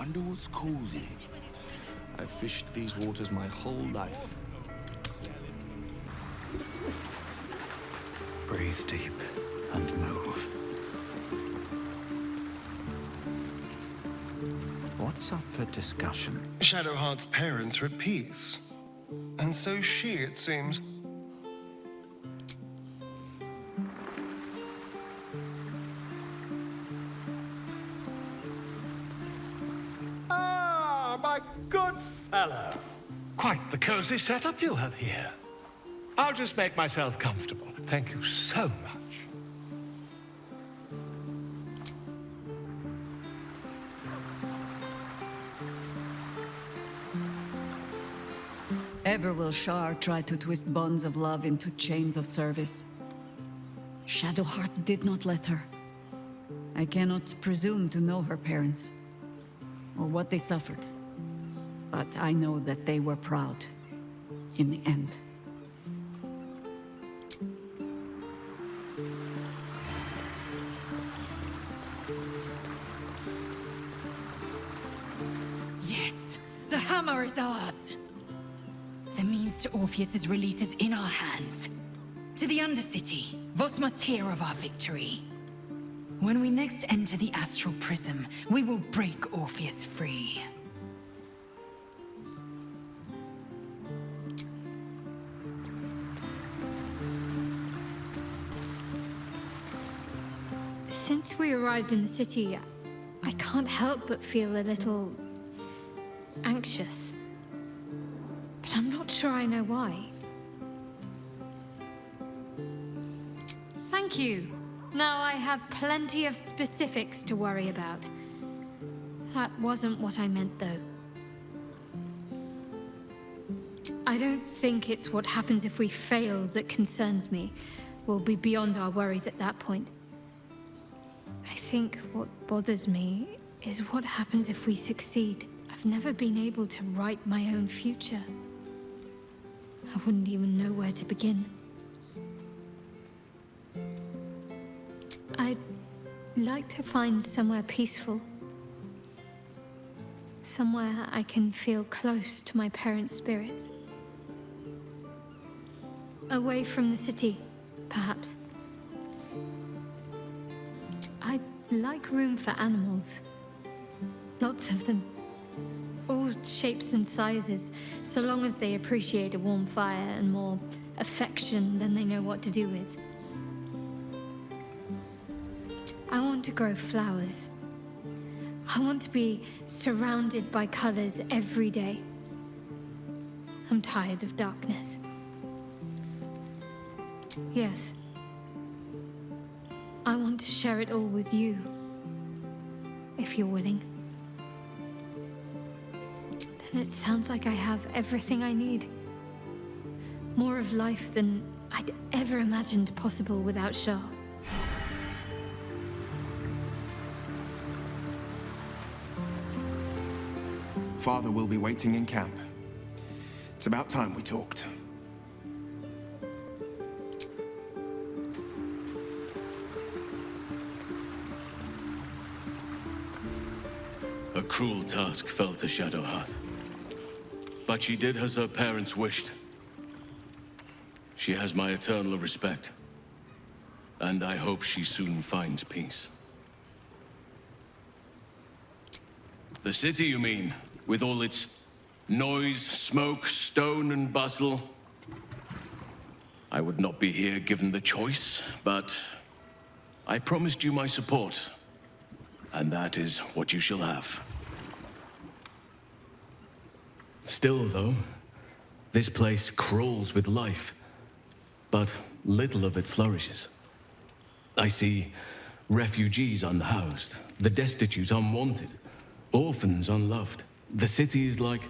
wonder what's causing it. I've fished these waters my whole life. Breathe deep and move. What's up for discussion? Shadowheart's parents are at peace. And so she, it seems. Ah, my good fellow. Quite the cozy setup you have here. I'll just make myself comfortable. Thank you so much. Ever will Shar try to twist bonds of love into chains of service. Shadowheart did not let her. I cannot presume to know her parents, or what they suffered. But I know that they were proud, in the end. Yes, the hammer is ours. The means to Orpheus's release is in our hands. To the Undercity, Voss must hear of our victory. When we next enter the Astral Prism, we will break Orpheus free. Since we arrived in the city, I can't help but feel a little anxious. But I'm not sure I know why. Thank you. Now I have plenty of specifics to worry about. That wasn't what I meant, though. I don't think it's what happens if we fail that concerns me. We'll be beyond our worries at that point. I think what bothers me is what happens if we succeed. I've never been able to write my own future. I wouldn't even know where to begin. I'd like to find somewhere peaceful. Somewhere I can feel close to my parents' spirits. Away from the city, perhaps. I'd like room for animals. Lots of them. All shapes and sizes, so long as they appreciate a warm fire and more affection than they know what to do with. I want to grow flowers. I want to be surrounded by colors every day. I'm tired of darkness. Yes. I want to share it all with you, if you're willing. Then it sounds like I have everything I need. More of life than I'd ever imagined possible without Shah. Father will be waiting in camp. It's about time we talked. A cruel task fell to Shadowheart. But she did as her parents wished. She has my eternal respect. And I hope she soon finds peace. The city, you mean? With all its noise, smoke, stone, and bustle? I would not be here given the choice, but I promised you my support. And that is what you shall have. Still, though, this place crawls with life, but little of it flourishes. I see refugees unhoused, the destitute unwanted, orphans unloved. The city is like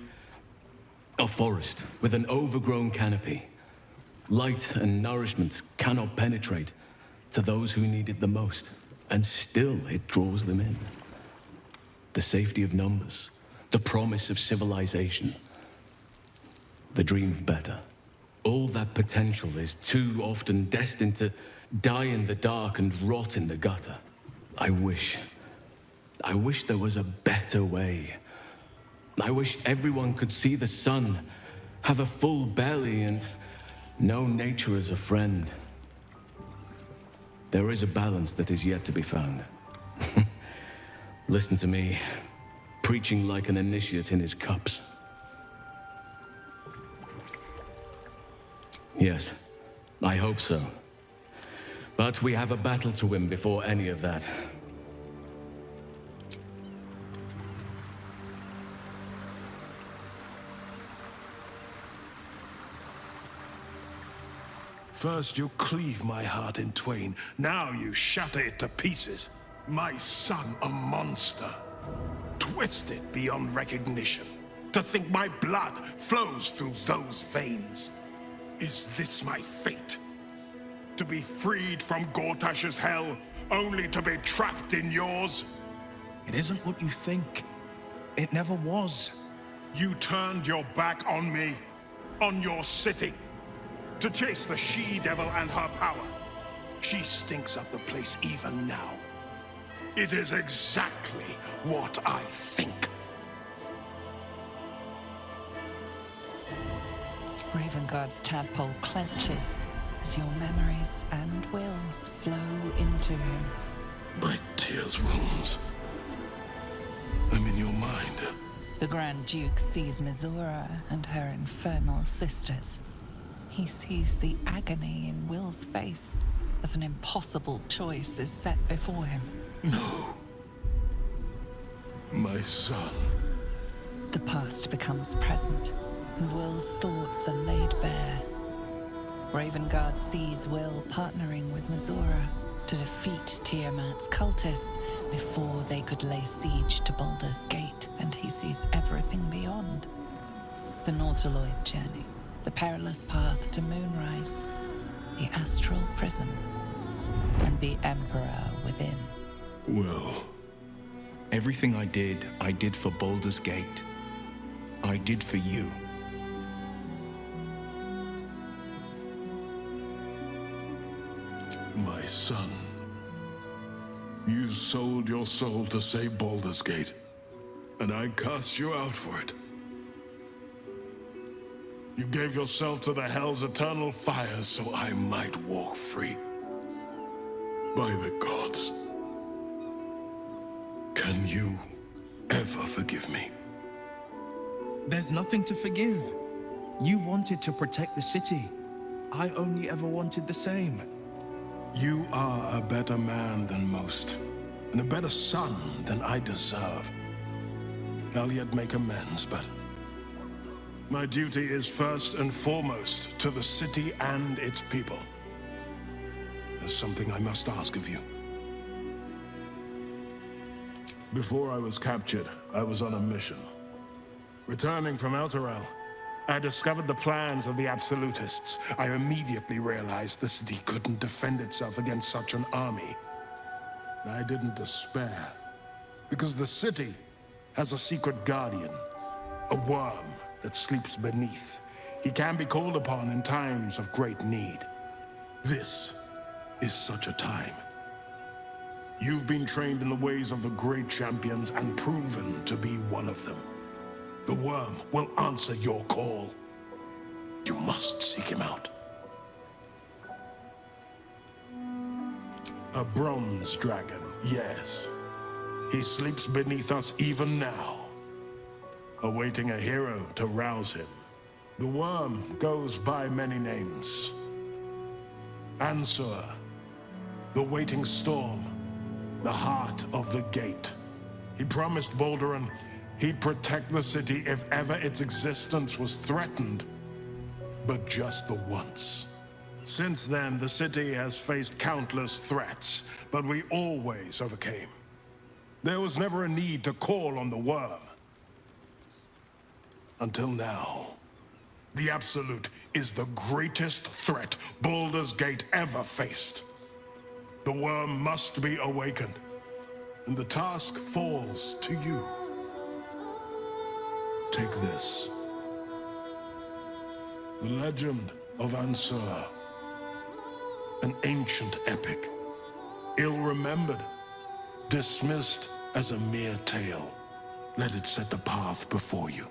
a forest with an overgrown canopy. Light and nourishment cannot penetrate to those who need it the most, and still it draws them in. The safety of numbers, the promise of civilization, the dream of better. All that potential is too often destined to die in the dark and rot in the gutter. I wish I wish there was a better way. I wish everyone could see the sun, have a full belly, and know nature as a friend. There is a balance that is yet to be found. Listen to me, preaching like an initiate in his cups. Yes, I hope so. But we have a battle to win before any of that. First you cleave my heart in twain, now you shatter it to pieces. My son, a monster. Twisted beyond recognition. To think my blood flows through those veins. Is this my fate? To be freed from Gortash's hell, only to be trapped in yours? It isn't what you think. It never was. You turned your back on me, on your city, to chase the she-devil and her power. She stinks up the place even now. It is exactly what I think. Ravenguard's tadpole clenches as your memories and wills flow into him. My tears wounds. I'm in your mind. The Grand Duke sees Mizora and her infernal sisters. He sees the agony in Will's face as an impossible choice is set before him. No. My son. The past becomes present, and Will's thoughts are laid bare. Ravenguard sees Will partnering with Mizora to defeat Tiamat's cultists before they could lay siege to Baldur's Gate, and he sees everything beyond. The Nautiloid journey, the perilous path to Moonrise, the astral prison, and the Emperor within. Well, Everything I did for Baldur's Gate. I did for you. my son. You sold your soul to save Baldur's Gate, and I cast you out for it. You gave yourself to the Hell's eternal fires so I might walk free. By the gods. Can you ever forgive me? There's nothing to forgive. You wanted to protect the city. I only ever wanted the same. You are a better man than most, and a better son than I deserve. I'll yet make amends, but my duty is first and foremost to the city and its people. There's something I must ask of you. Before I was captured, I was on a mission. Returning from Elturel, I discovered the plans of the Absolutists. I immediately realized the city couldn't defend itself against such an army. I didn't despair, because the city has a secret guardian, a worm that sleeps beneath. He can be called upon in times of great need. This is such a time. You've been trained in the ways of the great champions and proven to be one of them. The worm will answer your call. You must seek him out. A bronze dragon, yes. He sleeps beneath us even now, awaiting a hero to rouse him. The worm goes by many names. Ansur, the waiting storm, the heart of the gate. He promised Balduran he'd protect the city if ever its existence was threatened, but just the once. Since then, the city has faced countless threats, but we always overcame. There was never a need to call on the worm. Until now. The Absolute is the greatest threat Baldur's Gate ever faced. The worm must be awakened, and the task falls to you. Take this. The legend of Ansur. An ancient epic. Ill-remembered, dismissed as a mere tale. Let it set the path before you.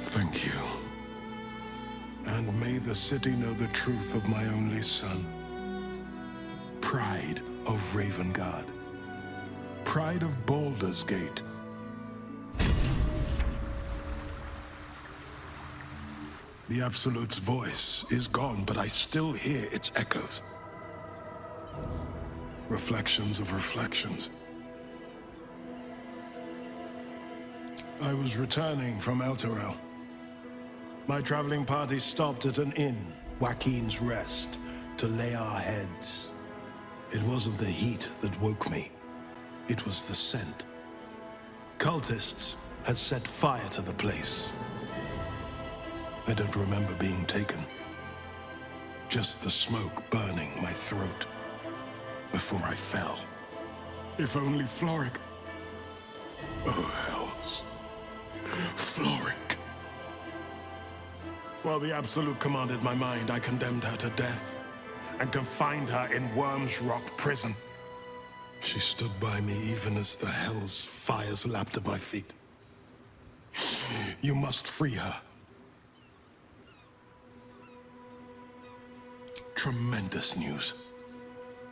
Thank you. And may the city know the truth of my only son. Pride of Ravengard. Pride of Baldur's Gate. The Absolute's voice is gone, but I still hear its echoes. Reflections of reflections. I was returning from Elturel. My traveling party stopped at an inn, Joaquin's Rest, to lay our heads. It wasn't the heat that woke me. It was the scent. Cultists had set fire to the place. I don't remember being taken. Just the smoke burning my throat before I fell. If only Floric... Oh, hells. Floric. While the Absolute commanded my mind, I condemned her to death and confined her in Worm's Rock prison. She stood by me even as the hell's fires lapped at my feet. You must free her. Tremendous news.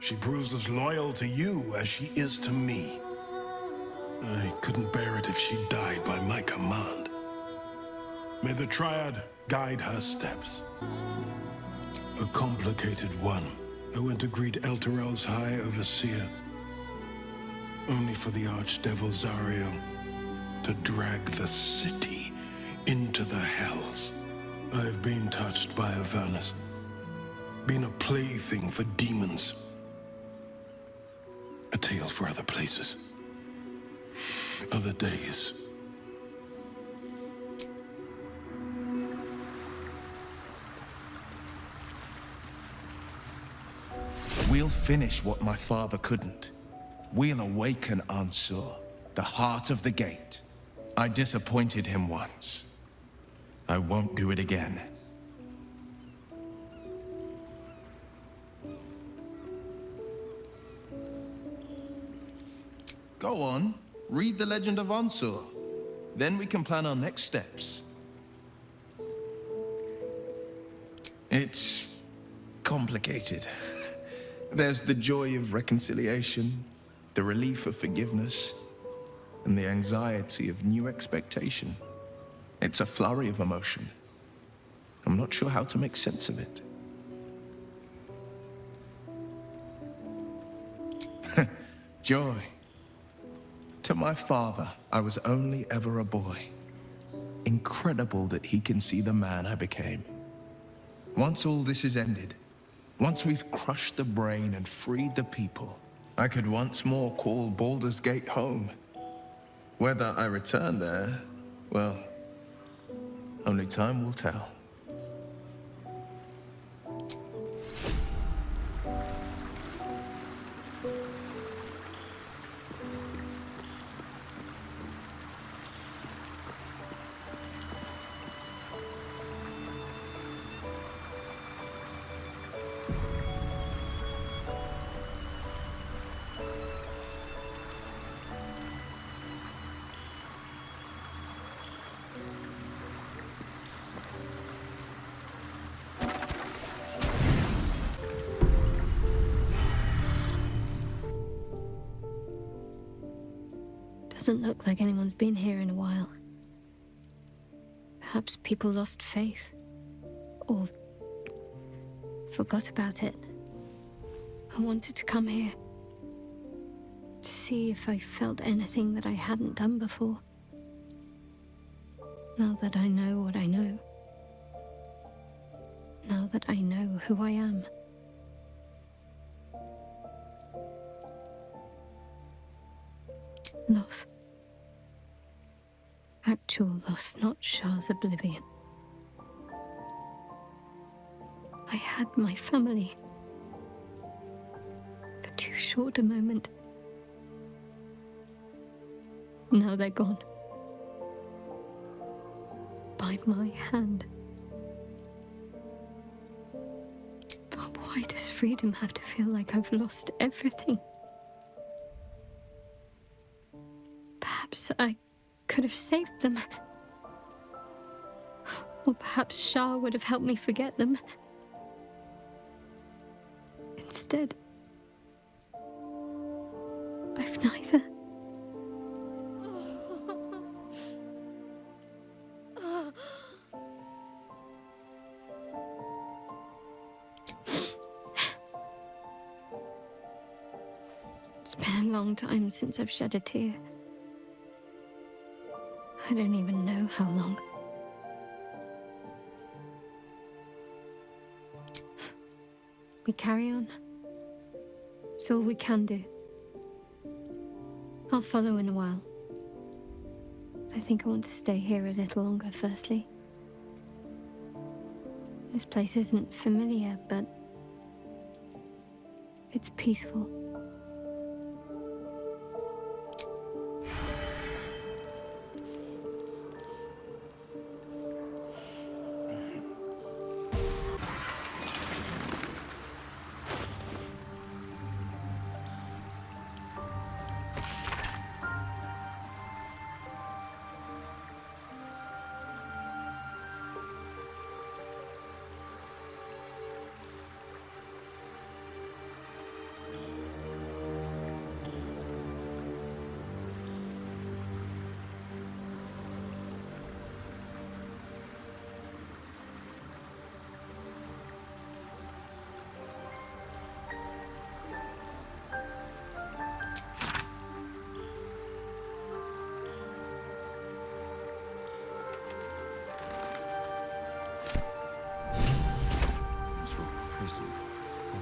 She proves as loyal to you as she is to me. I couldn't bear it if she died by my command. May the Triad guide her steps. A complicated one. I went to greet Elturel's High Overseer, only for the Archdevil Zariel to drag the city into the hells. I've been touched by Avernus, been a plaything for demons. A tale for other places, other days. We'll finish what my father couldn't. We'll awaken Ansur, the heart of the gate. I disappointed him once. I won't do it again. Go on, read the legend of Ansur. Then we can plan our next steps. It's complicated. There's the joy of reconciliation, the relief of forgiveness, and the anxiety of new expectation. It's a flurry of emotion. I'm not sure how to make sense of it. Joy. To my father, I was only ever a boy. Incredible that he can see the man I became. Once all this is ended, once we've crushed the brain and freed the people, I could once more call Baldur's Gate home. Whether I return there, well, only time will tell. Doesn't look like anyone's been here in a while. Perhaps people lost faith. Or forgot about it. I wanted to come here. To see if I felt anything that I hadn't done before. Now that I know what I know. Now that I know who I am. Loss. Actual loss, not Shah's oblivion. I had my family. For too short a moment. Now they're gone. By my hand. Why does freedom have to feel like I've lost everything? Perhaps I could have saved them. Or perhaps Shah would have helped me forget them. Instead, I've neither. It's been a long time since I've shed a tear. I don't even know how long. We carry on. It's all we can do. I'll follow in a while. I think I want to stay here a little longer, firstly. This place isn't familiar, but it's peaceful.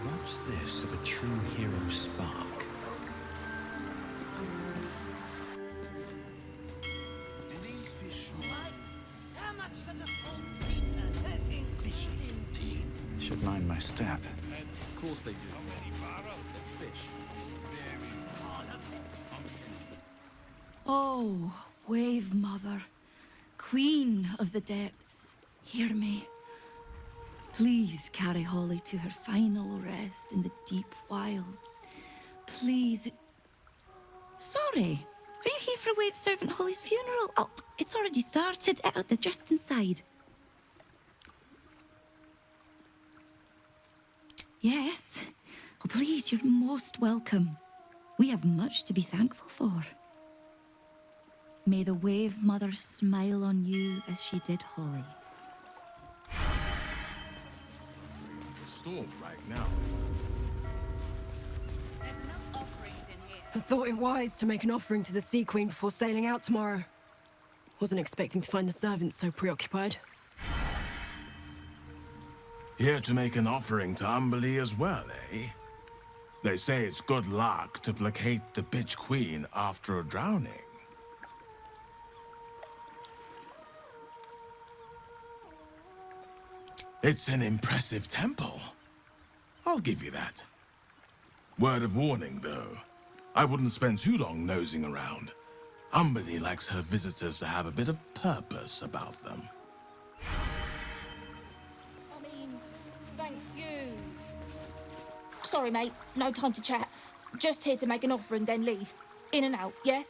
What's this of a true hero spark? These fish how much for the salt Fishy indeed. Should mind my step. Of course they do. How many borrow the fish? Oh, Wave Mother, Queen of the Depths, hear me. Please carry Holly to her final rest in the deep wilds. Please. Sorry, are you here for Wave Servant Holly's funeral? Oh, it's already started. They're just inside. Yes. Oh, please, you're most welcome. We have much to be thankful for. May the Wave Mother smile on you as she did Holly. Storm right now. I thought it wise to make an offering to the Sea Queen before sailing out tomorrow. Wasn't expecting to find the servants so preoccupied. Here to make an offering to Umberlee as well, eh? They say it's good luck to placate the bitch queen after a drowning. It's an impressive temple. I'll give you that. Word of warning, though. I wouldn't spend too long nosing around. Umberlee likes her visitors to have a bit of purpose about them. I mean, thank you. Sorry, mate. No time to chat. Just here to make an offer and then leave. In and out, yeah?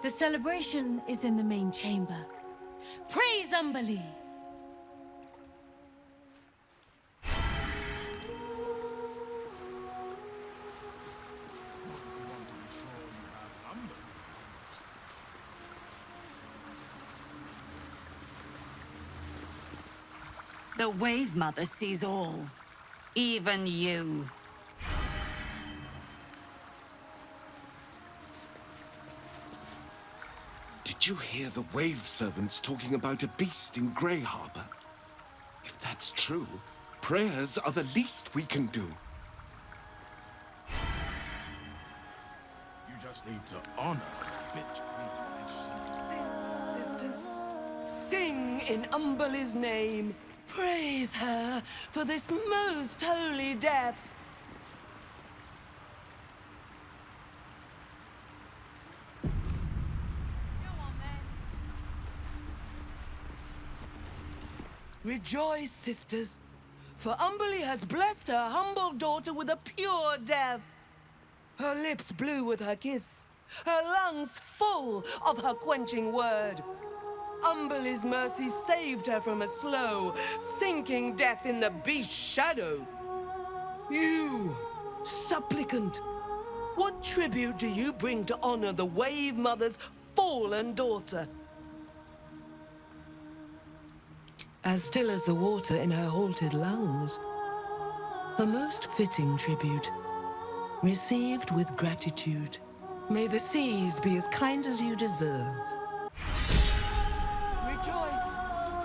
The celebration is in the main chamber. Praise Umberlee! The Wave Mother sees all. Even you. Did you hear the Wave Servants talking about a beast in Grey Harbor? If that's true, prayers are the least we can do. You just need to honor the bitch queen. in Umberle's name. Praise her for this most holy death. Rejoice, sisters, for Umberle has blessed her humble daughter with a pure death. Her lips blue with her kiss, her lungs full of her quenching word. Umberle's mercy saved her from a slow, sinking death in the beast's shadow. You, supplicant, what tribute do you bring to honor the Wave Mother's fallen daughter? As still as the water in her halted lungs. A most fitting tribute, received with gratitude. May the seas be as kind as you deserve. Rejoice,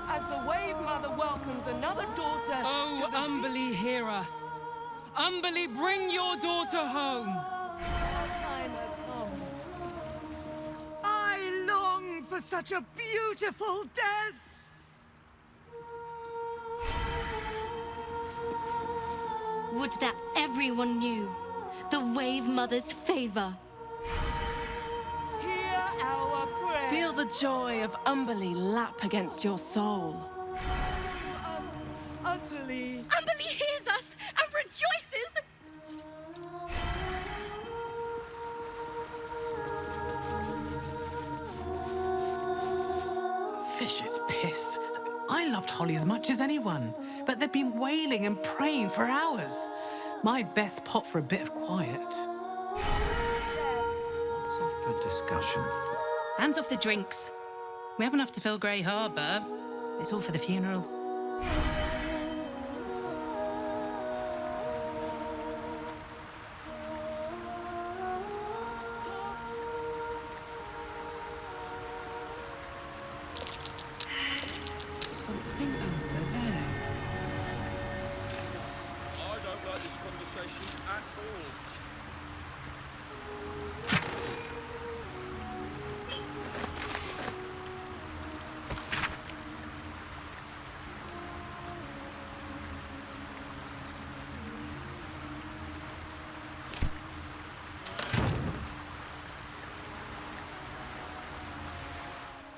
as the Wave Mother welcomes another daughter. Oh, Umberle, hear us. Umberle, bring your daughter home. Time has come. I long for such a beautiful death! Would that everyone knew the Wave Mother's favor. Hear our prayer. Feel the joy of Umberle lap against your soul. Us utterly. Umberle hears us and rejoices. Fish's piss. I loved Holly as much as anyone, but they've been wailing and praying for hours. My best pot for a bit of quiet. What's up for discussion? Hands off the drinks. We have enough to fill Grey Harbour. It's all for the funeral. Something over there. I don't like this conversation at all.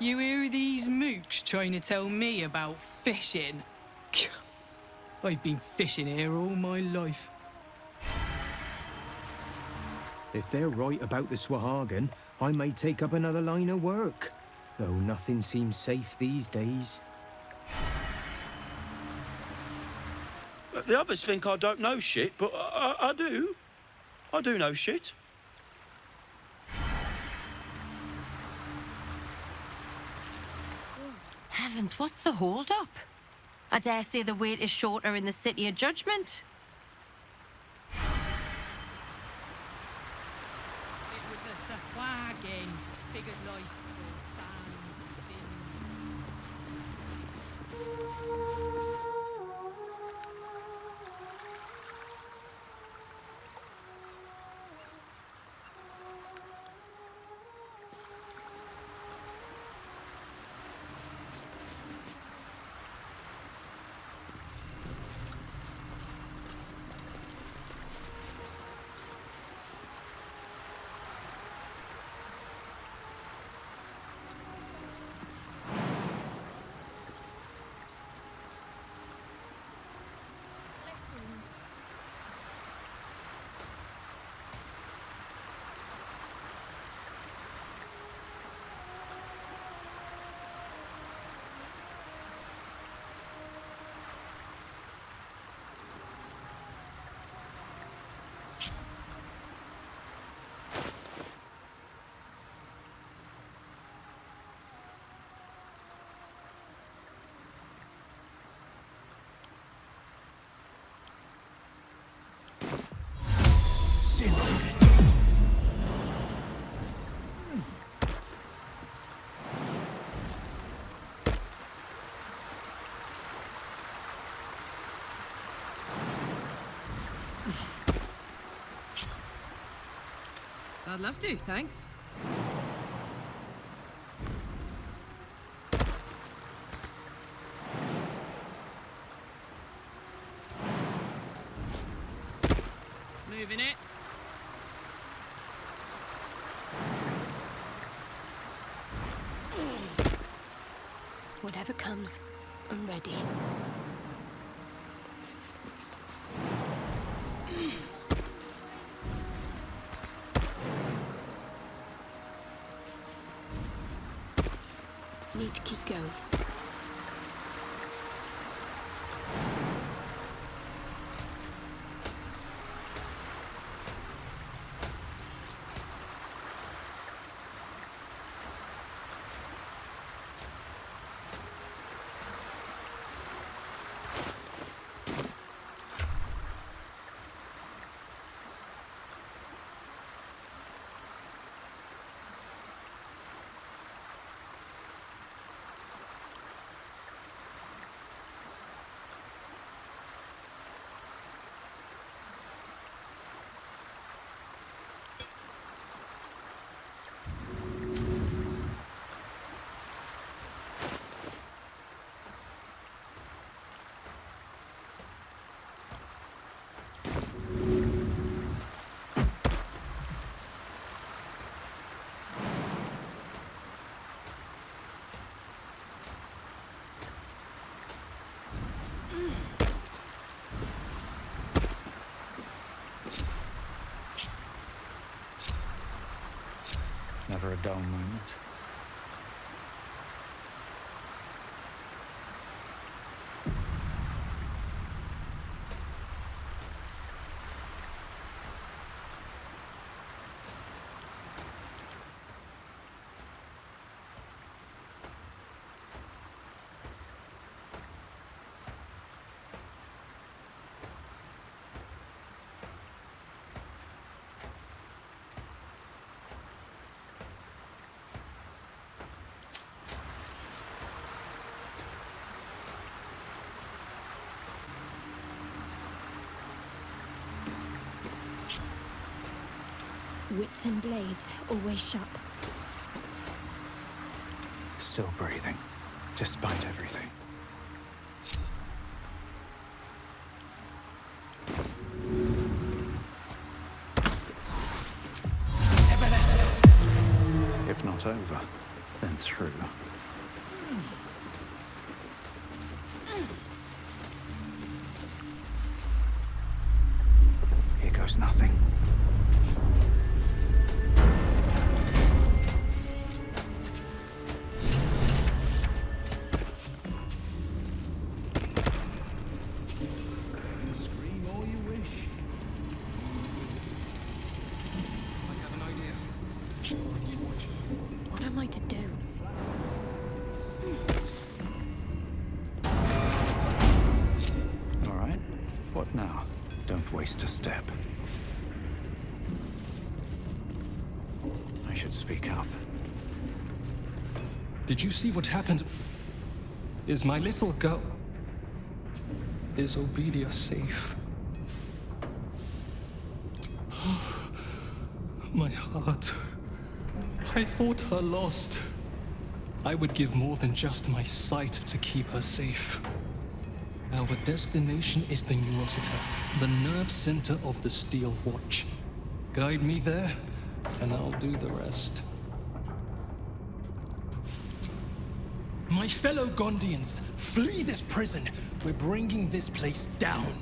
You hear these mooks trying to tell me about fishing? I've been fishing here all my life. If they're right about the Swahagan, I may take up another line of work. Though nothing seems safe these days. The others think I don't know shit, but I do. I do know shit. Heavens, what's the hold-up? I dare say the wait is shorter in the City of Judgment. It was a Swahagan, big as life. I'd love to, thanks. moving it. Whatever comes, I'm ready. Need to keep going. Never a dull moment. Wits and blades always sharp. Still breathing, despite everything. If not over, then through. Here goes nothing. What am I to do? All right, what now? Don't waste a step. I should speak up. Did you see what happened? Is my little girl... Is Obedia safe? My heart. I thought her lost. I would give more than just my sight to keep her safe. Our destination is the New Rossiter, the nerve center of the Steel Watch. Guide me there, and I'll do the rest. My fellow Gondians, flee this prison. We're bringing this place down.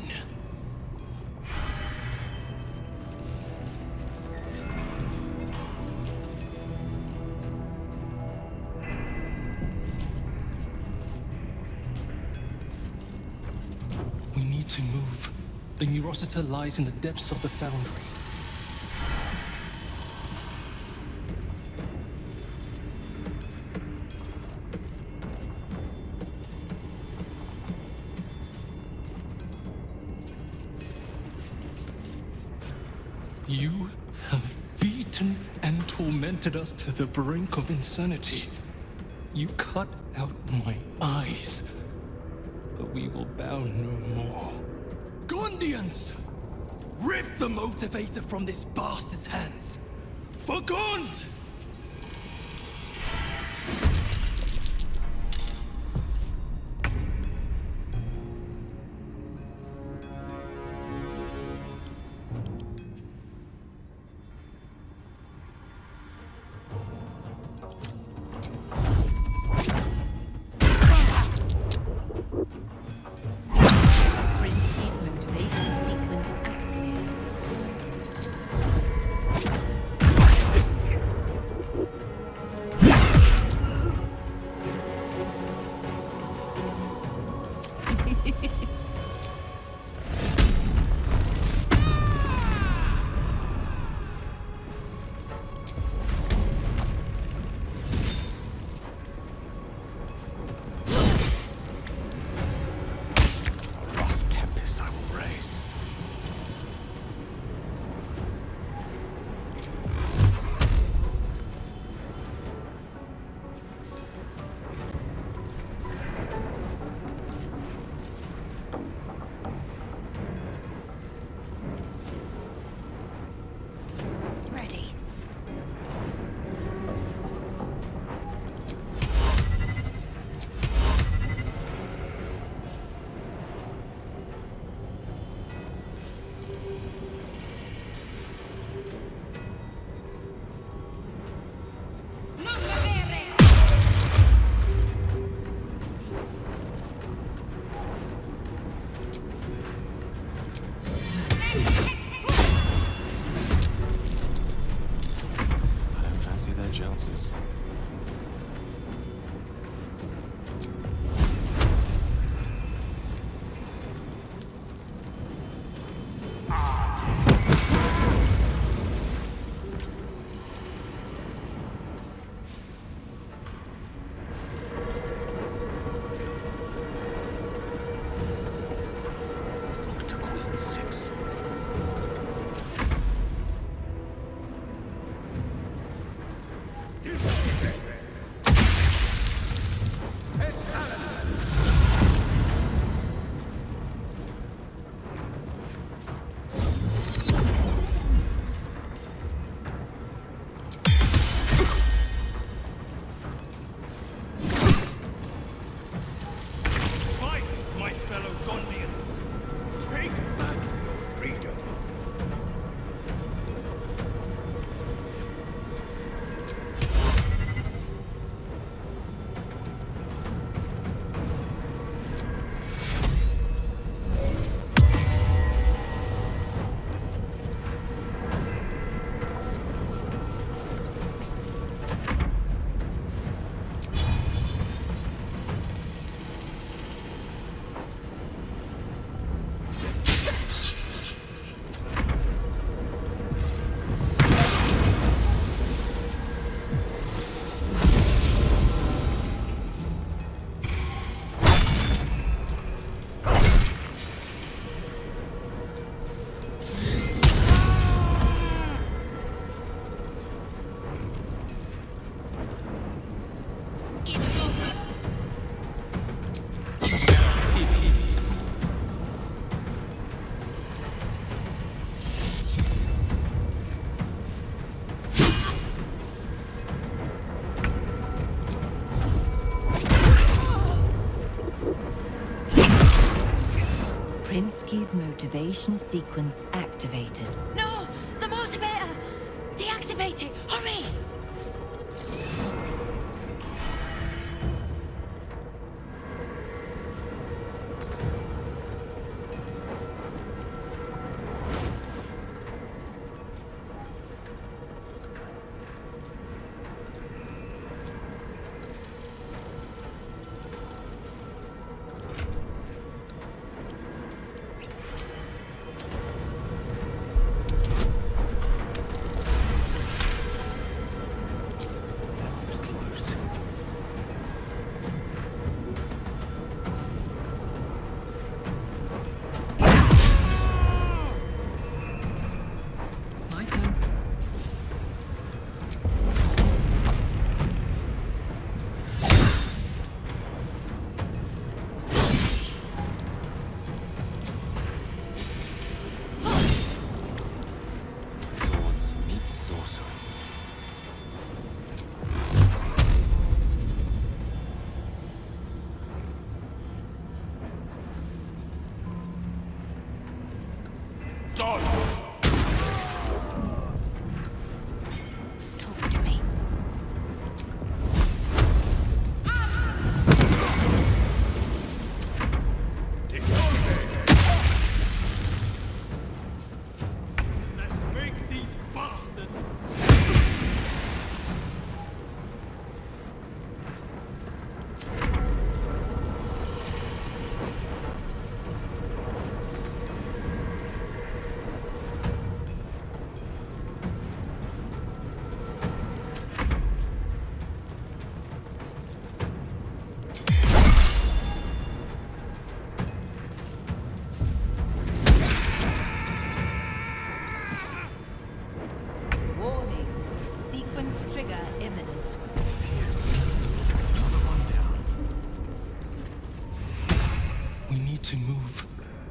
We need to move. The New Rossiter lies in the depths of the Foundry. You have beaten and tormented us to the brink of insanity. You cut out my eyes, but we will bow no more. Gondians! Rip the motivator from this bastard's hands! For Gond! Pinsky's motivation sequence activated. No! The motivator! Deactivate it! Hurry!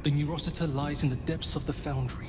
The Neurosita lies in the depths of the Foundry.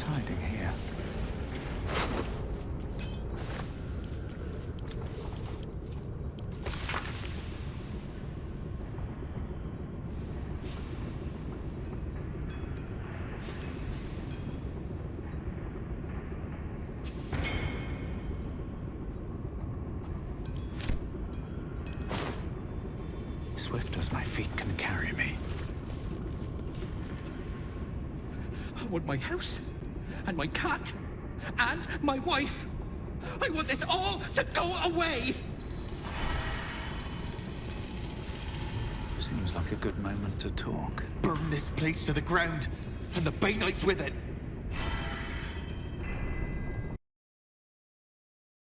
Hiding here. Swift as my feet can carry me. I want my house. And my cat, and my wife. I want this all to go away! Seems like a good moment to talk. Burn this place to the ground, and the Bay Knights with it.